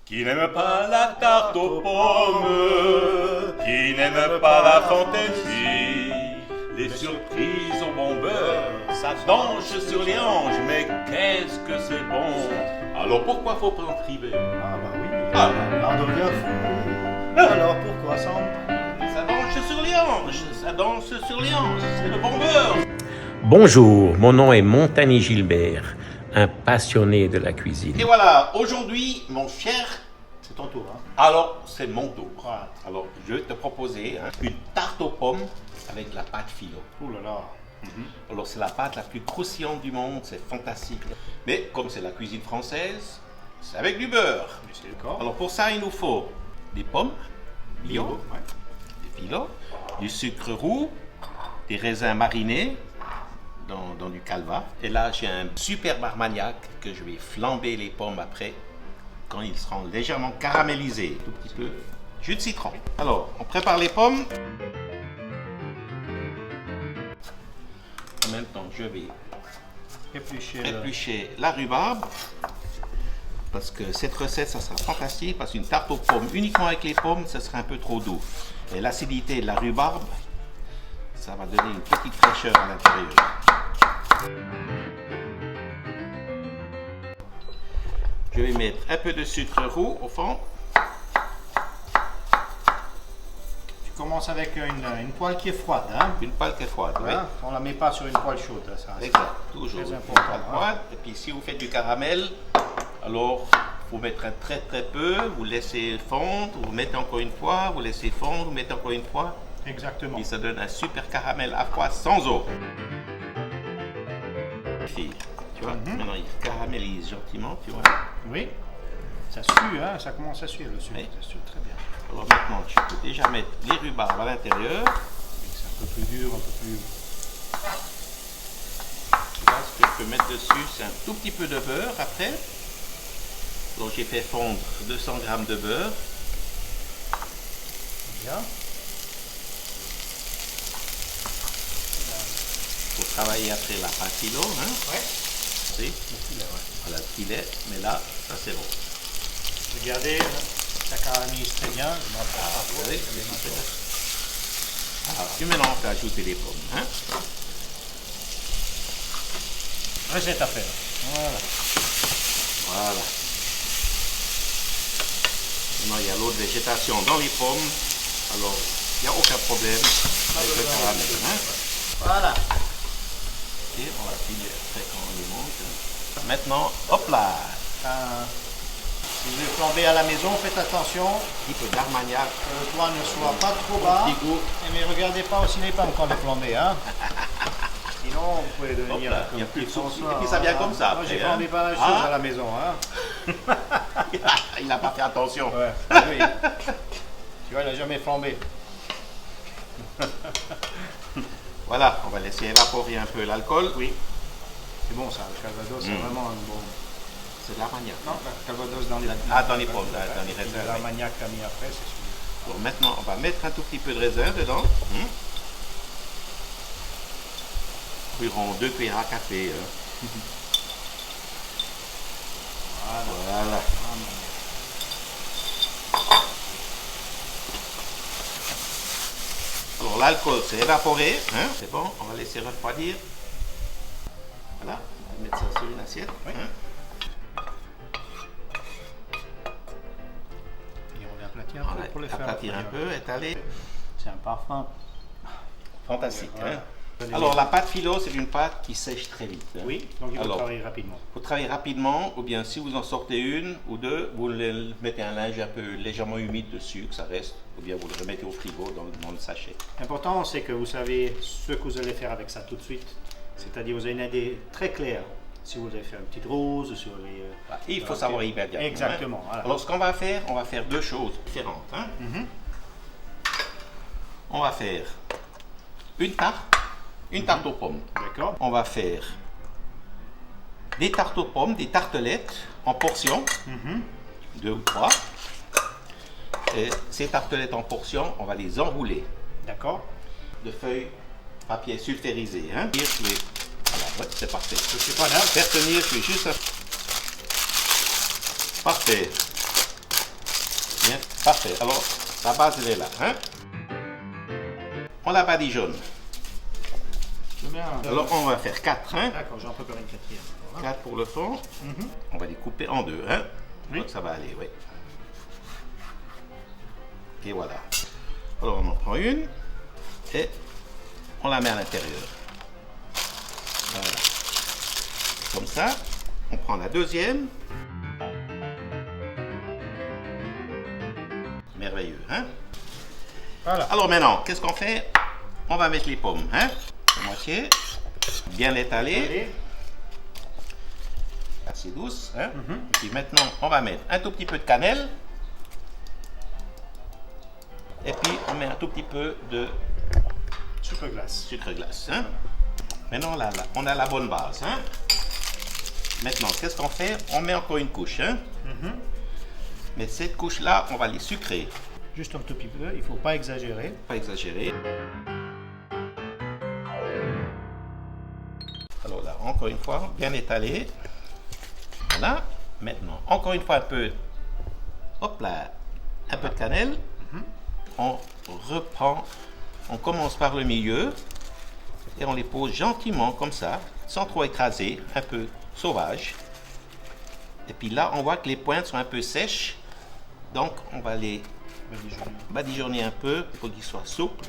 Qui n'aime pas la tarte aux pommes, qui n'aime pas la fantaisie, les surprises au bon beurre, ça danse sur les hanches, mais qu'est-ce que c'est bon. Alors pourquoi faut pas en priver? Ah bah oui, Ah. on devient fou. Alors pourquoi s'en priver? Ça danse sur les hanches, ça danse sur les hanches, c'est le bon beurre. Bonjour, mon nom est Montagny Gilbert, un passionné de la cuisine. Et voilà, aujourd'hui, mon cher, C'est ton tour, hein? alors c'est mon tour. Voilà. Alors je vais te proposer une tarte aux pommes avec de la pâte philo. Ouh là là. Alors c'est la pâte la plus croustillante du monde, c'est fantastique. Mais comme c'est la cuisine française, c'est avec du beurre. Mais c'est d'accord. Alors pour ça, il nous faut des pommes, bio, Ouais. des philo, du sucre roux, des raisins marinés dans du calva. Et là, j'ai un super Armagnac que je vais flamber les pommes après, quand ils seront légèrement caramélisés. Tout petit peu jus de citron. Alors, on prépare les pommes. En même temps, je vais éplucher la rhubarbe. Parce que cette recette, ça sera fantastique. Parce qu'une tarte aux pommes uniquement avec les pommes, ça sera un peu trop doux. Et l'acidité de la rhubarbe, ça va donner une petite fraîcheur à l'intérieur. Je vais mettre un peu de sucre roux au fond. Tu commences avec une poêle qui est froide, hein? Une poêle qui est froide. Voilà. On la met pas sur une poêle chaude, là, ça. Oui. Exact, toujours. Très Une important, poêle hein. froide. Et puis si vous faites du caramel, alors il faut mettre un très peu, vous laissez fondre, vous mettez encore une fois, vous laissez fondre, vous mettez encore une fois. Exactement. Et ça donne un super caramel à froid sans eau. Tu vois, maintenant il caramélise gentiment, tu vois. Oui. Ça sue, hein? Ça commence à suer le sucre. Oui. Ça sue très bien. Alors maintenant, tu peux déjà mettre les rhubarbes à l'intérieur. C'est un peu plus dur, un peu plus. Là, ce que je peux mettre dessus, c'est un tout petit peu de beurre après. Donc j'ai fait fondre 200 g de beurre. Bien. Pour travailler après la pâte philo, hein. Ouais. Si, Le filet, ouais. voilà le filet, mais là, ça c'est bon. Regardez, ça caramélise très bien. Je m'en prends pas trop. Oui, Je vais c'est maintenant. Alors, puis maintenant, on peut ajouter les pommes. Hein. Recette à faire. Voilà. Voilà. Maintenant, il y a l'autre végétation dans les pommes. Alors, il n'y a aucun problème avec le caramel. Hein. Voilà. Et on va finir après quand on les monte. Maintenant, hop là, Si vous voulez flamber à la maison, faites attention un petit peu d'armagnac, que le toit ne soit pas trop bas. petit goût. Mais regardez pas aussi n'est pas encore les flambés, hein. Sinon, vous pouvez Hop devenir là, il y a plus de comme soucis. ça, Et puis ça vient comme ça Moi, j'ai après, flambé hein. pas mal de choses Ah. à la maison, hein. Il n'a pas fait attention. Ouais, oui. Tu vois, il n'a jamais flambé. Voilà, on va laisser évaporer un peu l'alcool. Oui. C'est bon ça, le calvados, c'est vraiment un bon. C'est de l'armagnac. Non, le calvados dans les. Ah, dans les pommes, là, dans les raisins, oui. L'armagnac qu'a mis après, c'est celui. Alors maintenant, on va mettre un tout petit peu de raisin dedans. Environ 2 cuillères à café. Voilà. Alors l'alcool s'est évaporé. Hein. C'est bon, on va laisser refroidir. Voilà, on va mettre ça sur une assiette. Oui. Hein. Et on l'aplatit un On peu va pour les faire. aplatir un peu, étaler. C'est un parfum. Fantastique. Voilà. Hein. Alors la pâte philo, c'est une pâte qui sèche très vite. Hein. Oui, donc il faut Alors, travailler rapidement. Il faut travailler rapidement, ou bien si vous en sortez une ou deux, vous mettez un linge un peu légèrement humide dessus, que ça reste, ou bien vous le remettez au frigo dans le sachet. L'important, c'est que vous savez ce que vous allez faire avec ça tout de suite. C'est-à-dire, vous avez une idée très claire. Si vous allez faire une petite rose sur les. Et il faut savoir immédiatement. Exactement. Hein. Voilà. Alors ce qu'on va faire, on va faire deux choses différentes. Hein. On va faire une tarte aux pommes. D'accord. On va faire des tartes aux pommes, des tartelettes en portions, 2 ou 3. Et ces tartelettes en portions, on va les enrouler D'accord. de feuilles papier sulfurisé. Hein. Voilà, ouais, c'est parfait. Je sais pas là. Faire tenir, je vais juste. Parfait. Parfait. Alors, la base, elle est là. Hein? On la badigeonne. Alors, on va faire 4. Hein? D'accord, j'en prépare une quatrième. Voilà. 4 pour le fond. On va les couper en 2. Hein? Oui. Donc, ça va aller, oui. Et voilà. Alors, on en prend une et on la met à l'intérieur. Voilà. Comme ça, on prend la deuxième. Merveilleux, hein? Voilà. Alors maintenant, qu'est-ce qu'on fait? On va mettre les pommes, hein? À moitié, bien étalées, Allez. assez douces, hein? Et puis maintenant, on va mettre un tout petit peu de cannelle. Et puis, on met un tout petit peu de Sucre glace. sucre glace, hein? Maintenant, là, on a la bonne base, hein? Maintenant, qu'est-ce qu'on fait? On met encore une couche, hein? Mais cette couche-là, on va les sucrer. Juste un tout petit peu, il ne faut pas exagérer. Pas exagérer. Alors là, encore une fois, bien étalé. Voilà. Maintenant, encore une fois, un peu. Hop là, un peu de cannelle. On reprend. On commence par le milieu et on les pose gentiment comme ça, sans trop écraser, un peu sauvage. Et puis là, on voit que les pointes sont un peu sèches. Donc, on va les badigeonner un peu pour qu'ils soient souples.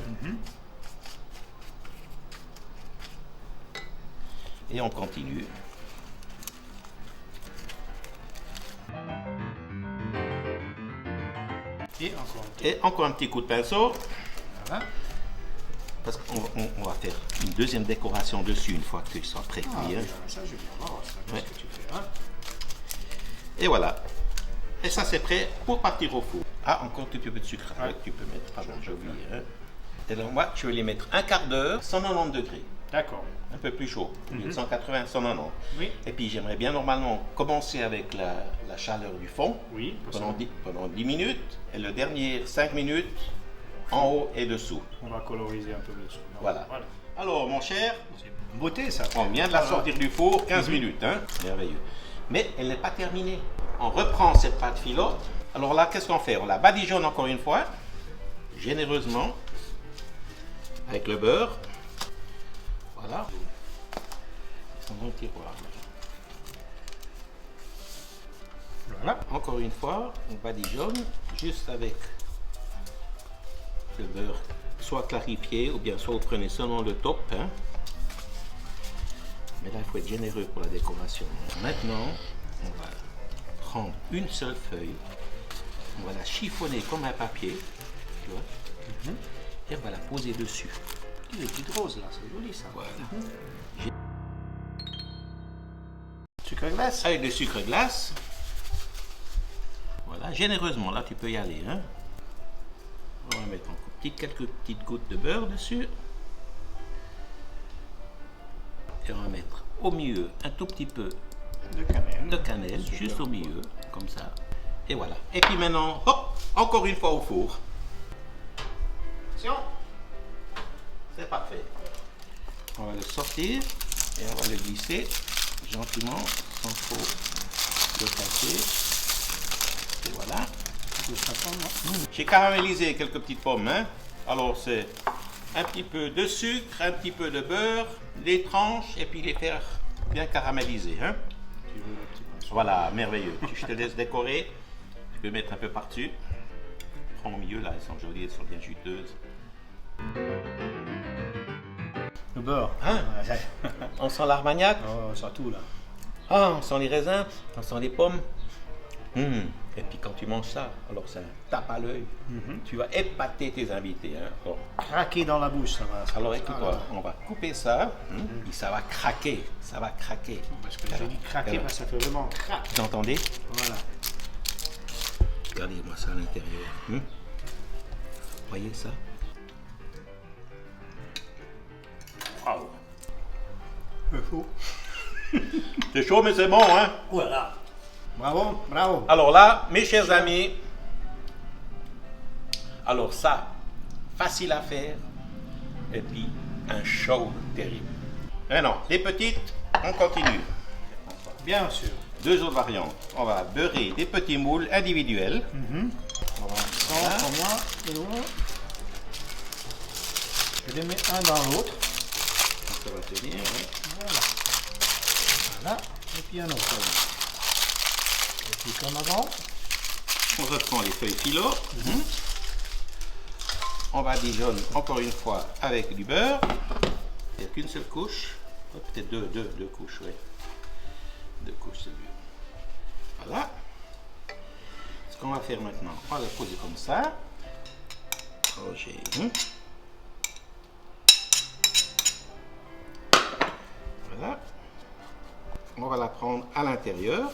Et on continue. Et encore un petit. Et encore un petit coup de pinceau, Voilà. parce qu'on va faire une deuxième décoration dessus une fois qu'ils sont prêts. Ah, cuits, hein. ça, je vais voir ça, Ouais. ce que tu fais. Hein? Et voilà. Et ça, c'est prêt pour partir au four. Ah, encore un petit peu de sucre. Ouais. Tu peux mettre. Pardon, j'ai oublié. Hein. Et donc, moi, je vais les mettre un quart d'heure, 190 degrés. D'accord. Un peu plus chaud. 180, 190. Oui. Et puis, j'aimerais bien normalement commencer avec la chaleur du fond Oui. pendant 10 minutes. Et le dernier 5 minutes en haut et dessous. On va coloriser un peu le son. Voilà. Alors, mon cher, C'est une beauté ça. on vient de la sortir du four, 15 minutes, hein? Merveilleux. Mais elle n'est pas terminée. On reprend cette pâte filote. Alors là, qu'est-ce qu'on fait? On la badigeonne encore une fois, généreusement, avec le beurre. Voilà. Ils sont dans le tiroir. Voilà. Encore une fois, on badigeonne juste avec le beurre, soit clarifié ou bien soit vous prenez seulement le top. Hein. Mais là, il faut être généreux pour la décoration. Maintenant, on va prendre une seule feuille, on va la chiffonner comme un papier, tu vois, et on va la poser dessus. Les petites roses là, c'est joli ça. Voilà. Sucre glace. Avec du sucre glace. Voilà, généreusement, là tu peux y aller. Hein. On va mettre encore quelques petites gouttes de beurre dessus. Et on va mettre au milieu un tout petit peu De de cannelle, juste au milieu, comme ça. Et voilà. Et puis maintenant, hop, encore une fois au four. Attention. C'est parfait. On va le sortir et on va le glisser gentiment, sans trop le casser. Et voilà. J'ai caramélisé quelques petites pommes. Hein. Alors c'est un petit peu de sucre, un petit peu de beurre, les tranches et puis les faire bien caraméliser. Hein. Voilà, merveilleux. Je te laisse décorer. Tu peux mettre un peu par-dessus. Prends au milieu là, elles sont jolies, elles sont bien juteuses. Le beurre. Hein? On sent l'armagnac. Oh, ça tout là. Ah, on sent les raisins, on sent les pommes. Et puis quand tu manges ça, alors ça tape à l'œil. Tu vas épater tes invités. Hein. Oh. Craquer dans la bouche, ça va. Alors écoute-toi, on va couper ça, et ça va craquer, ça va craquer. Parce que j'ai dit craquer, parce que ça fait vraiment craque. Vous entendez? Voilà. Regardez-moi ça à l'intérieur. Voyez ça? Waouh! C'est chaud. C'est chaud, mais c'est bon, hein? Voilà. Bravo, bravo. Alors là, mes chers amis, alors ça, facile à faire, et puis un show terrible. Mais non, les petites, on continue. Bien sûr. Deux autres variantes. On va beurrer des petits moules individuels. On va Voilà. Pour moi, de nouveau. Je les mets un dans l'autre. Ça va tenir. Ouais. Voilà. Voilà. Et puis un autre. Et puis comme avant. On reprend les feuilles philo. On va dijonner encore une fois avec du beurre. Il n'y a qu'une seule couche. Oh, peut-être deux couches, oui. 2 couches de beurre. Voilà. Ce qu'on va faire maintenant, on va le poser comme ça. Roger. Voilà. On va la prendre à l'intérieur.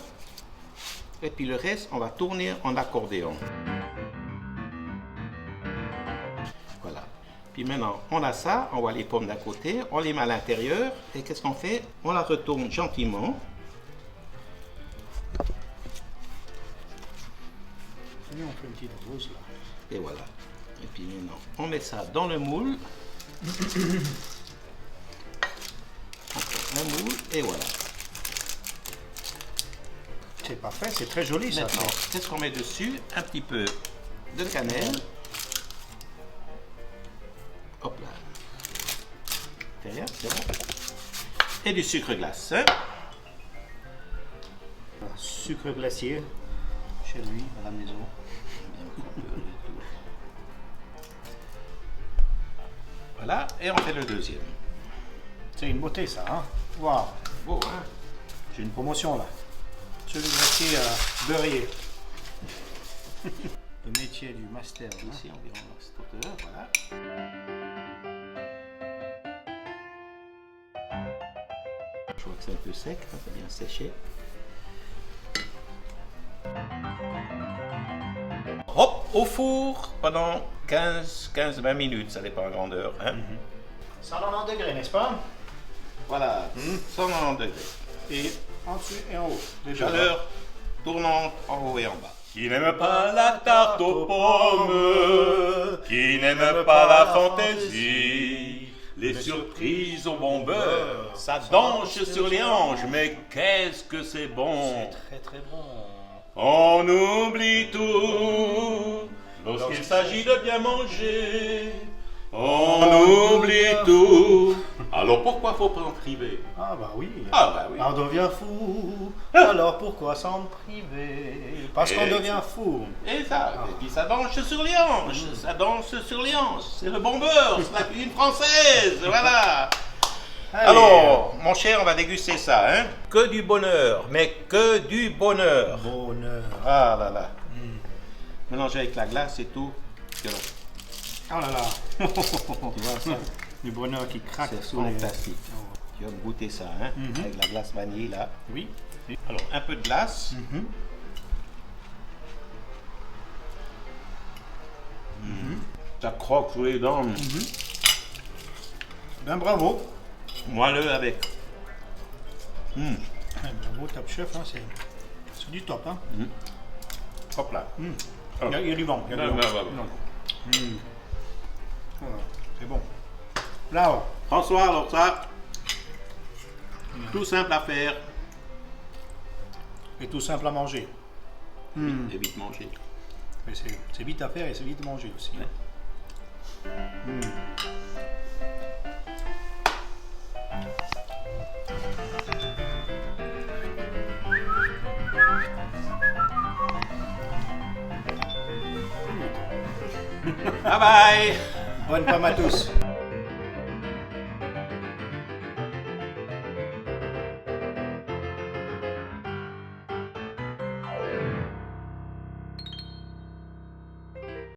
Et puis le reste, on va tourner en accordéon. Voilà. Puis maintenant, on a ça, on voit les pommes d'à côté, on les met à l'intérieur. Et qu'est-ce qu'on fait? On la retourne gentiment. Et on fait une petite rose là. Et voilà. Et puis maintenant, on met ça dans le moule. Encore un moule, et voilà. C'est parfait, c'est très joli ça. Maintenant, qu'est-ce qu'on met dessus? Un petit peu de cannelle. Hop là. Derrière, c'est bon. Et du sucre glace. Sucre glacier chez lui à la maison. Voilà, et on fait le deuxième. C'est une beauté ça, hein? Waouh! Beau, hein? J'ai une promotion là. Sucre glacier beurrier. Le métier du master. Hein? Ici, environ à cette hauteur, voilà. Je vois que c'est un peu sec, ça va bien sécher. Hop, au four pendant 15-20 minutes, ça dépend de la grandeur. Hein? 190 degrés, n'est-ce pas? Voilà, 190 degrés. Et en dessous et en haut. Déjà. Chaleur tournante en haut et en bas. Qui n'aime pas la tarte aux pommes, qui n'aime pas la fantaisie, les surprises au bon beurre, ça danse sur les hanches, mais qu'est-ce que c'est bon! Très très bon. On oublie tout lorsqu'il s'agit de bien manger. On oublie tout. Alors pourquoi faut s'en priver? Ah bah oui. Ah bah oui. On devient fou. Alors pourquoi s'en priver? Parce qu'on Et- devient fou. Et ça, et puis ça danse sur les hanches, ça danse sur les hanches. C'est le bon beurre, c'est la cuisine française, voilà. Allez. Alors, mon cher, on va déguster ça, hein. Que du bonheur, mais que du bonheur. Bonheur. Ah là là. Mélanger avec la glace et tout. Que là, Oh là là. tu vois ça, Du bonheur qui craque c'est sous les... fantastique. Tu vas me goûter ça, hein, avec la glace vanille là. Oui. Alors, un peu de glace. Ça croque sous les dents. Ben bravo. Moelleux avec. Bravo, Top Chef, hein, c'est du top. Hein. Hop là. Il y a du bon. Il y a du bon. Voilà, c'est bon. Là, oh. François, alors ça, tout simple à faire. Et tout simple à manger. Et vite manger. Mais c'est vite à faire et c'est vite à manger aussi. Ouais. Bye bye. Bonne pomme à tous.